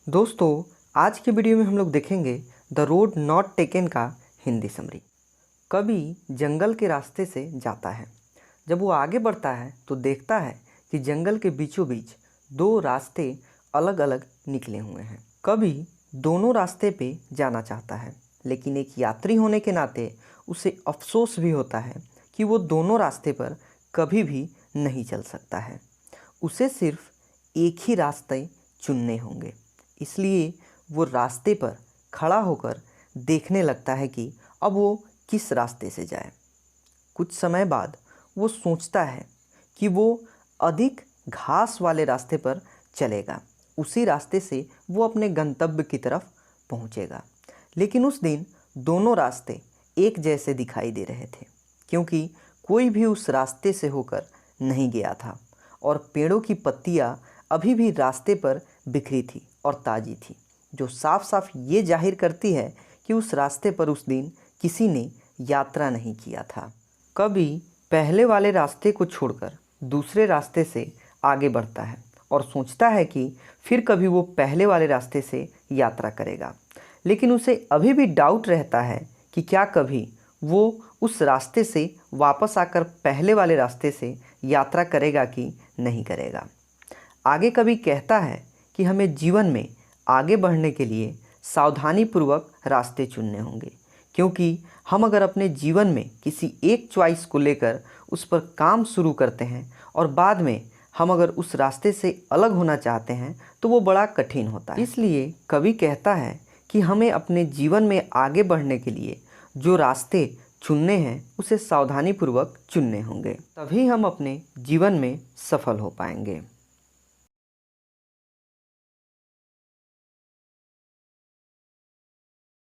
दोस्तों, आज के वीडियो में हम लोग देखेंगे द रोड नॉट टेकन का हिंदी समरी। कवि जंगल के रास्ते से जाता है। जब वो आगे बढ़ता है तो देखता है कि जंगल के बीचों बीच दो रास्ते अलग अलग निकले हुए हैं। कवि दोनों रास्ते पे जाना चाहता है, लेकिन एक यात्री होने के नाते उसे अफसोस भी होता है कि वो दोनों रास्ते पर कभी भी नहीं चल सकता है। उसे सिर्फ एक ही रास्ते चुनने होंगे। इसलिए वो रास्ते पर खड़ा होकर देखने लगता है कि अब वो किस रास्ते से जाए। कुछ समय बाद वो सोचता है कि वो अधिक घास वाले रास्ते पर चलेगा। उसी रास्ते से वो अपने गंतव्य की तरफ पहुंचेगा। लेकिन उस दिन दोनों रास्ते एक जैसे दिखाई दे रहे थे, क्योंकि कोई भी उस रास्ते से होकर नहीं गया था और पेड़ों की पत्तियां अभी भी रास्ते पर बिखरी थी और ताज़ी थी, जो साफ साफ ये जाहिर करती है कि उस रास्ते पर उस दिन किसी ने यात्रा नहीं किया था। कवि पहले वाले रास्ते को छोड़कर दूसरे रास्ते से आगे बढ़ता है और सोचता है कि फिर कभी वो पहले वाले रास्ते से यात्रा करेगा। लेकिन उसे अभी भी डाउट रहता है कि क्या कभी वो उस रास्ते से वापस आकर पहले वाले रास्ते से यात्रा करेगा कि नहीं करेगा। आगे कवि कहता है कि हमें जीवन में आगे बढ़ने के लिए सावधानीपूर्वक रास्ते चुनने होंगे, क्योंकि हम अगर अपने जीवन में किसी एक चॉइस को लेकर उस पर काम शुरू करते हैं और बाद में हम अगर उस रास्ते से अलग होना चाहते हैं तो वो बड़ा कठिन होता है। इसलिए कवि कहता है कि हमें अपने जीवन में आगे बढ़ने के लिए जो रास्ते चुनने हैं उसे सावधानीपूर्वक चुनने होंगे, तभी हम अपने जीवन में सफल हो पाएंगे।